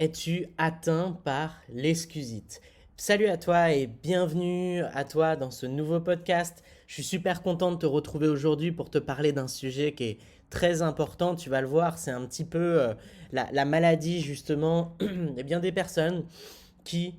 Es-tu atteint par l'excusite? Salut à toi et bienvenue à toi dans ce nouveau podcast. Je suis super content de te retrouver aujourd'hui pour te parler d'un sujet qui est très important. Tu vas le voir, c'est un petit peu la maladie justement et bien des personnes qui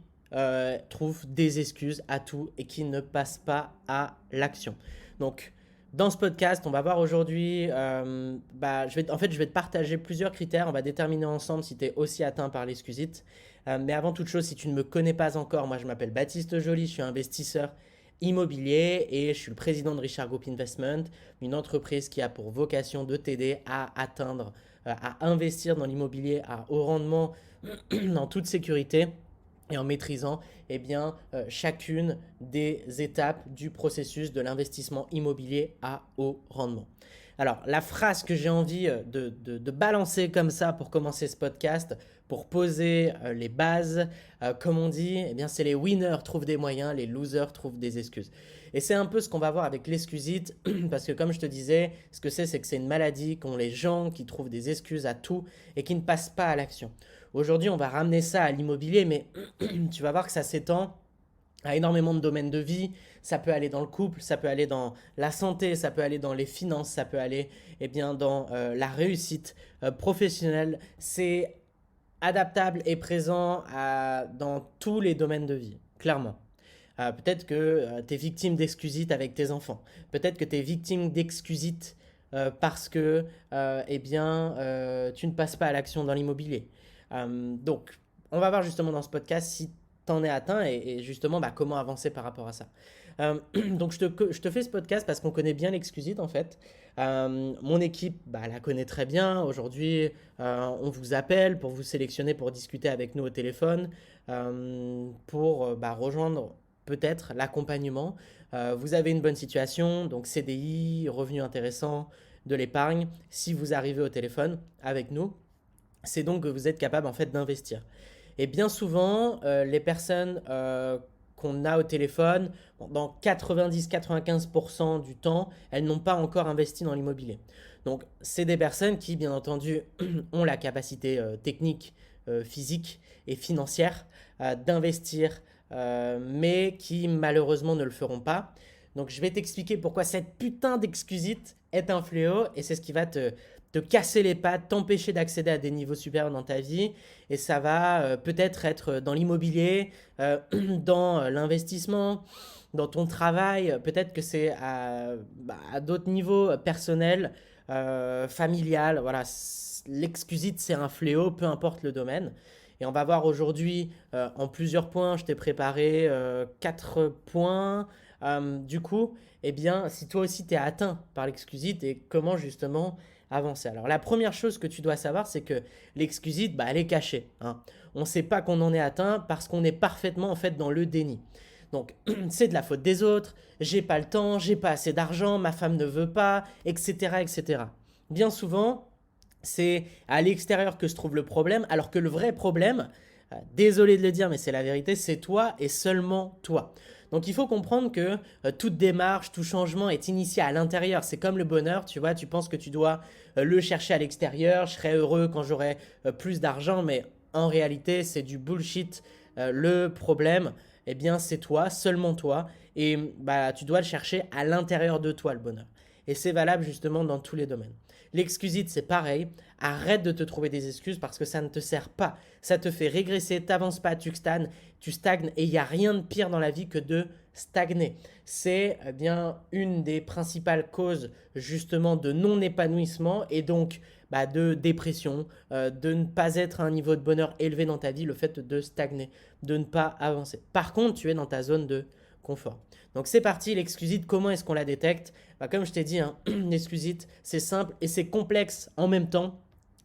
trouvent des excuses à tout et qui ne passent pas à l'action. Donc, dans ce podcast, on va voir aujourd'hui, je vais te partager plusieurs critères. On va déterminer ensemble si tu es aussi atteint par l'excusite. Mais avant toute chose, si tu ne me connais pas encore, moi je m'appelle Baptiste Joly, je suis investisseur immobilier et je suis le président de Richard Group Investment, une entreprise qui a pour vocation de t'aider à atteindre, à investir dans l'immobilier à haut rendement, en toute sécurité et en maîtrisant chacune des étapes du processus de l'investissement immobilier à haut rendement. Alors, la phrase que j'ai envie de balancer comme ça pour commencer ce podcast, pour poser les bases, comme on dit, c'est les winners trouvent des moyens, les losers trouvent des excuses. Et c'est un peu ce qu'on va voir avec l'excusite, parce que comme je te disais, ce que c'est que c'est une maladie qu'ont les gens qui trouvent des excuses à tout et qui ne passent pas à l'action. Aujourd'hui, on va ramener ça à l'immobilier, mais tu vas voir que ça s'étend à énormément de domaines de vie. Ça peut aller dans le couple, ça peut aller dans la santé, ça peut aller dans les finances, ça peut aller dans la réussite professionnelle. C'est adaptable et présent dans tous les domaines de vie, clairement. Peut-être que tu es victime d'excusite avec tes enfants. Peut-être que tu es victime d'excusite parce que tu ne passes pas à l'action dans l'immobilier. Donc, on va voir justement dans ce podcast si tu en es atteint et justement comment avancer par rapport à ça. Donc, je te fais ce podcast parce qu'on connaît bien l'excusite en fait. Mon équipe la connaît très bien. Aujourd'hui, on vous appelle pour vous sélectionner pour discuter avec nous au téléphone, pour rejoindre peut-être l'accompagnement. Vous avez une bonne situation, donc CDI, revenu intéressant, de l'épargne. Si vous arrivez au téléphone avec nous, c'est donc que vous êtes capable en fait d'investir. Et bien souvent, les personnes qu'on a au téléphone, dans 90-95% du temps, elles n'ont pas encore investi dans l'immobilier. Donc, c'est des personnes qui, bien entendu, ont la capacité technique, physique et financière d'investir, mais qui malheureusement ne le feront pas. Donc, je vais t'expliquer pourquoi cette putain d'excusite est un fléau et c'est ce qui va te casser les pattes, t'empêcher d'accéder à des niveaux supérieurs dans ta vie. Et ça va peut-être être dans l'immobilier, dans l'investissement, dans ton travail. Peut-être que c'est à d'autres niveaux personnels, familial. Voilà, l'excusite, c'est un fléau, peu importe le domaine. Et on va voir aujourd'hui en plusieurs points. Je t'ai préparé 4 points. Du coup, si toi aussi tu es atteint par l'excusite et comment justement avancer. Alors la première chose que tu dois savoir, c'est que l'excusite, elle est cachée, hein. On ne sait pas qu'on en est atteint parce qu'on est parfaitement en fait dans le déni. Donc c'est de la faute des autres, j'ai pas le temps, j'ai pas assez d'argent, ma femme ne veut pas, etc., etc. Bien souvent, c'est à l'extérieur que se trouve le problème, alors que le vrai problème, désolé de le dire, mais c'est la vérité, c'est toi et seulement toi. Donc il faut comprendre que toute démarche, tout changement est initié à l'intérieur. C'est comme le bonheur, tu vois, tu penses que tu dois le chercher à l'extérieur, je serai heureux quand j'aurai plus d'argent, mais en réalité c'est du bullshit. Le problème, c'est toi, seulement toi, et tu dois le chercher à l'intérieur de toi, le bonheur. Et c'est valable justement dans tous les domaines. L'excusite, c'est pareil. Arrête de te trouver des excuses parce que ça ne te sert pas. Ça te fait régresser, t'avances pas, tu stagnes et il n'y a rien de pire dans la vie que de stagner. C'est bien une des principales causes justement de non-épanouissement et donc de dépression, de ne pas être à un niveau de bonheur élevé dans ta vie, le fait de stagner, de ne pas avancer. Par contre, tu es dans ta zone de confort. Donc c'est parti, l'excusite, comment est-ce qu'on la détecte? Comme je t'ai dit, hein, l'excusite, c'est simple et c'est complexe en même temps.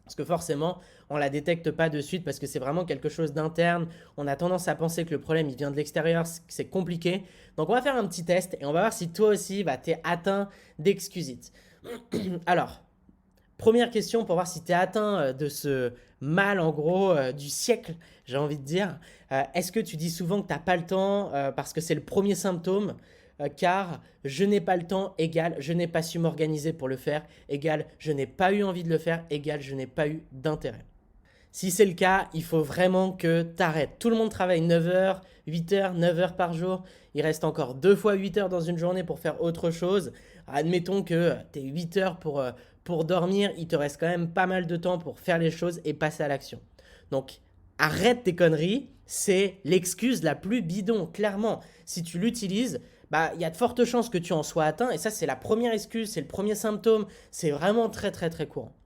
Parce que forcément, on ne la détecte pas de suite parce que c'est vraiment quelque chose d'interne. On a tendance à penser que le problème il vient de l'extérieur, c'est compliqué. Donc on va faire un petit test et on va voir si toi aussi tu es atteint d'excusite. Alors, première question pour voir si tu es atteint de ce mal en gros du siècle, j'ai envie de dire. Est-ce que tu dis souvent que tu n'as pas le temps parce que c'est le premier symptôme, car je n'ai pas le temps égale je n'ai pas su m'organiser pour le faire égale je n'ai pas eu envie de le faire égale je n'ai pas eu d'intérêt. Si c'est le cas, il faut vraiment que tu arrêtes. Tout le monde travaille 9 heures, 8 heures, 9 heures par jour. Il reste encore 2 fois 8 heures dans une journée pour faire autre chose. Admettons que tu aies 8 heures pour dormir. Il te reste quand même pas mal de temps pour faire les choses et passer à l'action. Donc, arrête tes conneries. C'est l'excuse la plus bidon, clairement. Si tu l'utilises, bah, il y a de fortes chances que tu en sois atteint. Et ça, c'est la première excuse, c'est le premier symptôme. C'est vraiment très, très, très courant.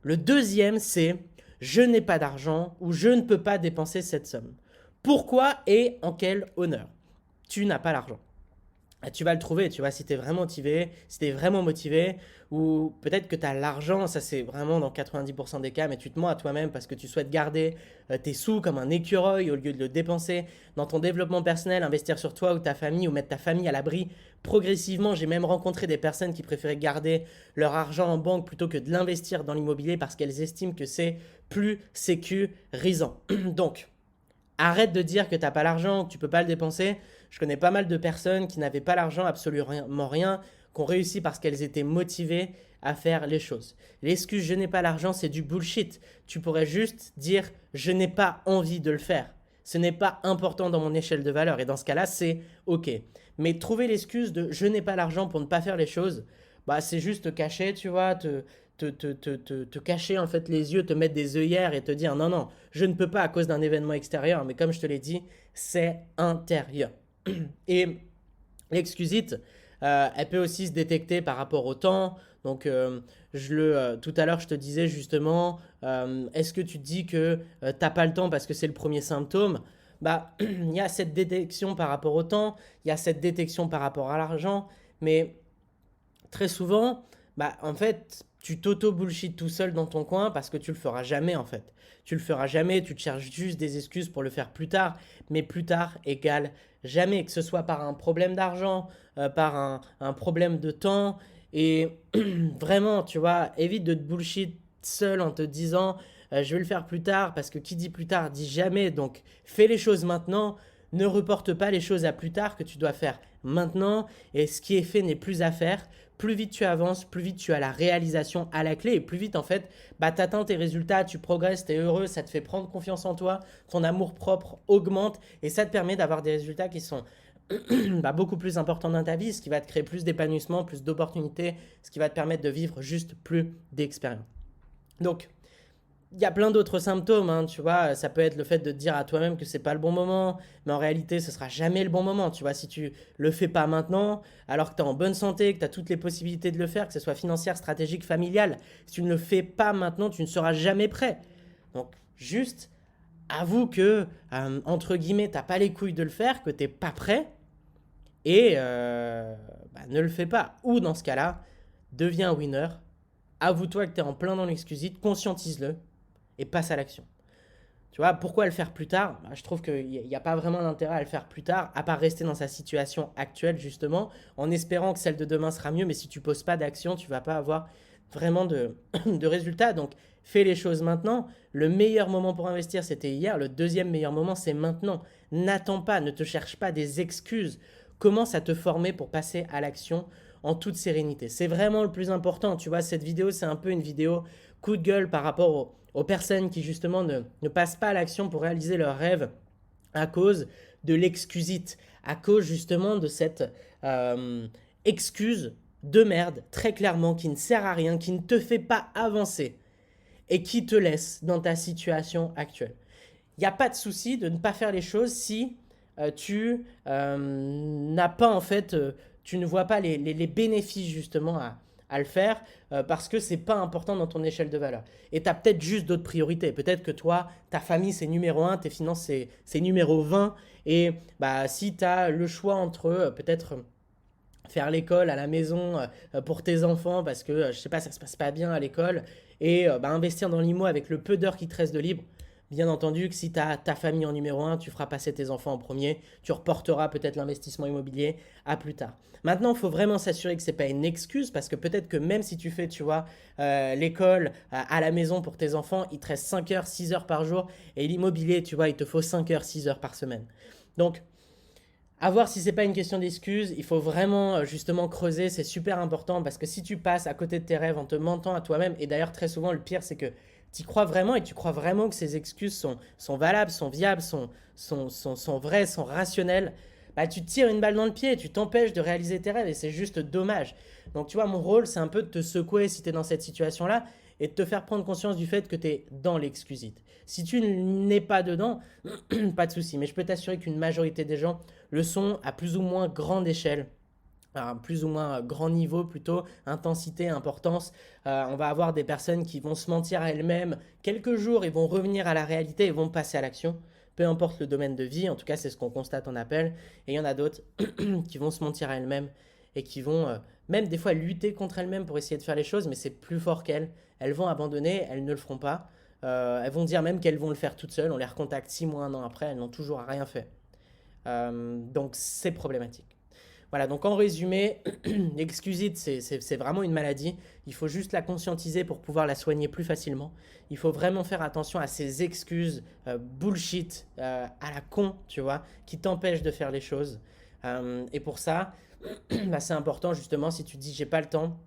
Le deuxième, c'est je n'ai pas d'argent ou je ne peux pas dépenser cette somme. Pourquoi et en quel honneur? Tu n'as pas l'argent. Tu vas le trouver, tu vois, si tu es vraiment motivé, si tu es vraiment motivé, ou peut-être que tu as l'argent, ça c'est vraiment dans 90% des cas, mais tu te mens à toi-même parce que tu souhaites garder tes sous comme un écureuil au lieu de le dépenser dans ton développement personnel, investir sur toi ou ta famille, ou mettre ta famille à l'abri progressivement. J'ai même rencontré des personnes qui préféraient garder leur argent en banque plutôt que de l'investir dans l'immobilier parce qu'elles estiment que c'est plus sécurisant. Donc, arrête de dire que tu n'as pas l'argent, que tu ne peux pas le dépenser. Je connais pas mal de personnes qui n'avaient pas l'argent, absolument rien, qui ont réussi parce qu'elles étaient motivées à faire les choses. L'excuse je n'ai pas l'argent, c'est du bullshit. Tu pourrais juste dire je n'ai pas envie de le faire. Ce n'est pas important dans mon échelle de valeur. Et dans ce cas-là, c'est OK. Mais trouver l'excuse de je n'ai pas l'argent pour ne pas faire les choses, bah, c'est juste te cacher, tu vois, te cacher en fait les yeux, te mettre des œillères et te dire non, non, je ne peux pas à cause d'un événement extérieur. Mais comme je te l'ai dit, c'est intérieur. Et l'excusite, elle peut aussi se détecter par rapport au temps. Donc, tout à l'heure, je te disais justement, est-ce que tu te dis que tu n'as pas le temps parce que c'est le premier symptôme? Bah, il y a cette détection par rapport au temps, il y a cette détection par rapport à l'argent, mais très souvent, bah, en fait, tu t'auto-bullshit tout seul dans ton coin parce que tu le feras jamais en fait. Tu le feras jamais, tu te cherches juste des excuses pour le faire plus tard, mais plus tard égale jamais, que ce soit par un problème d'argent, par un problème de temps. Et vraiment, tu vois, évite de te bullshit seul en te disant je vais le faire plus tard parce que qui dit plus tard dit jamais. Donc fais les choses maintenant, ne reporte pas les choses à plus tard que tu dois faire maintenant. Et ce qui est fait n'est plus à faire. Plus vite tu avances, plus vite tu as la réalisation à la clé et plus vite en fait, bah, tu atteins tes résultats, tu progresses, tu es heureux, ça te fait prendre confiance en toi, ton amour propre augmente et ça te permet d'avoir des résultats qui sont bah, beaucoup plus importants dans ta vie, ce qui va te créer plus d'épanouissement, plus d'opportunités, ce qui va te permettre de vivre juste plus d'expérience. Donc, il y a plein d'autres symptômes, hein, tu vois. Ça peut être le fait de te dire à toi-même que c'est pas le bon moment, mais en réalité, ce sera jamais le bon moment. Tu vois, si tu le fais pas maintenant, alors que tu es en bonne santé, que tu as toutes les possibilités de le faire, que ce soit financière, stratégique, familiale, si tu ne le fais pas maintenant, tu ne seras jamais prêt. Donc, juste avoue que, entre guillemets, t'as pas les couilles de le faire, que t'es pas prêt, et bah, ne le fais pas. Ou dans ce cas-là, deviens un winner, avoue-toi que tu es en plein dans l'excusite, conscientise-le et passe à l'action. Tu vois, pourquoi le faire plus tard? Bah, je trouve qu'il n'y a pas vraiment d'intérêt à le faire plus tard, à part rester dans sa situation actuelle, justement, en espérant que celle de demain sera mieux. Mais si tu ne poses pas d'action, tu ne vas pas avoir vraiment de résultats. Donc, fais les choses maintenant. Le meilleur moment pour investir, c'était hier. Le deuxième meilleur moment, c'est maintenant. N'attends pas, ne te cherche pas des excuses. Commence à te former pour passer à l'action en toute sérénité. C'est vraiment le plus important. Tu vois, cette vidéo, c'est un peu une vidéo coup de gueule par rapport aux personnes qui justement ne passent pas à l'action pour réaliser leurs rêves à cause de l'excusite, à cause justement de cette excuse de merde, très clairement, qui ne sert à rien, qui ne te fait pas avancer et qui te laisse dans ta situation actuelle. Il n'y a pas de souci de ne pas faire les choses si tu n'as pas en fait, tu ne vois pas les bénéfices justement à le faire parce que c'est pas important dans ton échelle de valeur. Et tu as peut-être juste d'autres priorités. Peut-être que toi, ta famille c'est numéro 1, tes finances c'est numéro 20. Et bah, si tu as le choix entre peut-être faire l'école à la maison pour tes enfants parce que je sais pas, ça se passe pas bien à l'école et bah, investir dans l'IMO avec le peu d'heures qui te reste de libre. Bien entendu que si tu as ta famille en numéro 1, tu feras passer tes enfants en premier, tu reporteras peut-être l'investissement immobilier à plus tard. Maintenant, il faut vraiment s'assurer que ce n'est pas une excuse parce que peut-être que même si tu fais, tu vois, l'école à la maison pour tes enfants, il te reste 5 heures, 6 heures par jour et l'immobilier, tu vois, il te faut 5 heures, 6 heures par semaine. Donc, à voir si c'est pas une question d'excuse, il faut vraiment justement creuser, c'est super important parce que si tu passes à côté de tes rêves en te mentant à toi-même, et d'ailleurs très souvent le pire c'est que tu y crois vraiment et tu crois vraiment que ces excuses sont valables, sont viables, sont vraies, sont rationnelles, bah, tu te tires une balle dans le pied, tu t'empêches de réaliser tes rêves et c'est juste dommage. Donc tu vois, mon rôle, c'est un peu de te secouer si tu es dans cette situation-là et de te faire prendre conscience du fait que tu es dans l'excusite. Si tu n'es pas dedans, pas de souci, mais je peux t'assurer qu'une majorité des gens le sont à plus ou moins grande échelle, à plus ou moins grand niveau plutôt, intensité, importance. On va avoir des personnes qui vont se mentir à elles-mêmes quelques jours, ils vont revenir à la réalité et vont passer à l'action. Peu importe le domaine de vie, en tout cas c'est ce qu'on constate en appel. Et il y en a d'autres qui vont se mentir à elles-mêmes et qui vont même des fois lutter contre elles-mêmes pour essayer de faire les choses, mais c'est plus fort qu'elles. Elles vont abandonner, elles ne le feront pas. Elles vont dire même qu'elles vont le faire toutes seules. On les recontacte 6 mois, un an après, elles n'ont toujours rien fait. Donc c'est problématique. Voilà, donc en résumé, l'excusite, c'est vraiment une maladie. Il faut juste la conscientiser pour pouvoir la soigner plus facilement. Il faut vraiment faire attention à ces excuses bullshit, à la con, tu vois, qui t'empêchent de faire les choses. Et pour ça, bah, c'est important justement, si tu te dis j'ai pas le temps,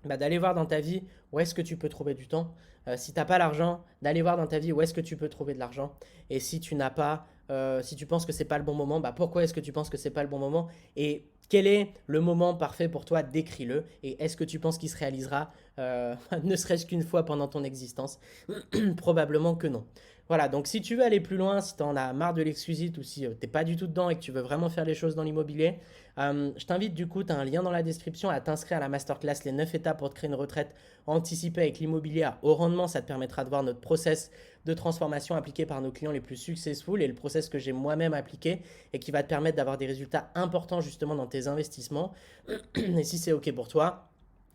bah, d'aller voir dans ta vie où est-ce que tu peux trouver du temps. Si tu n'as pas l'argent, d'aller voir dans ta vie où est-ce que tu peux trouver de l'argent. Et si tu n'as pas, si tu penses que c'est pas le bon moment, bah pourquoi est-ce que tu penses que c'est pas le bon moment? Et quel est le moment parfait pour toi? Décris-le. Et est-ce que tu penses qu'il se réalisera ne serait-ce qu'une fois pendant ton existence? Probablement que non. Voilà, donc si tu veux aller plus loin, si tu en as marre de l'exclusite ou si tu n'es pas du tout dedans et que tu veux vraiment faire les choses dans l'immobilier, je t'invite du coup, tu as un lien dans la description à t'inscrire à la masterclass Les 9 étapes pour te créer une retraite anticipée avec l'immobilier à haut rendement. Ça te permettra de voir notre process de transformation appliqué par nos clients les plus successful et le process que j'ai moi-même appliqué et qui va te permettre d'avoir des résultats importants justement dans tes investissements. Et si c'est OK pour toi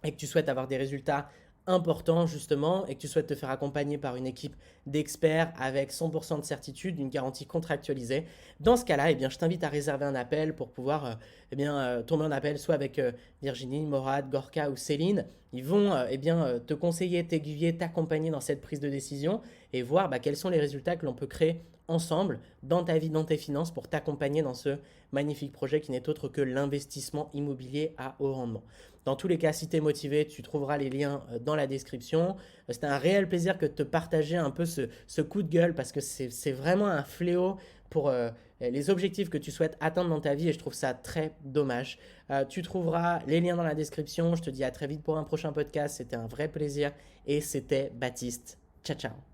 et que tu souhaites avoir des résultats important justement et que tu souhaites te faire accompagner par une équipe d'experts avec 100% de certitude, une garantie contractualisée, dans ce cas-là, eh bien, je t'invite à réserver un appel pour pouvoir tomber en appel soit avec Virginie, Morad, Gorka ou Céline. Ils vont te conseiller, t'aiguiller, t'accompagner dans cette prise de décision et voir quels sont les résultats que l'on peut créer ensemble dans ta vie, dans tes finances pour t'accompagner dans ce magnifique projet qui n'est autre que l'investissement immobilier à haut rendement. Dans tous les cas, si tu es motivé, tu trouveras les liens dans la description. C'était un réel plaisir que de te partager un peu ce coup de gueule parce que c'est vraiment un fléau pour les objectifs que tu souhaites atteindre dans ta vie et je trouve ça très dommage. Tu trouveras les liens dans la description. Je te dis à très vite pour un prochain podcast. C'était un vrai plaisir et c'était Baptiste. Ciao, ciao.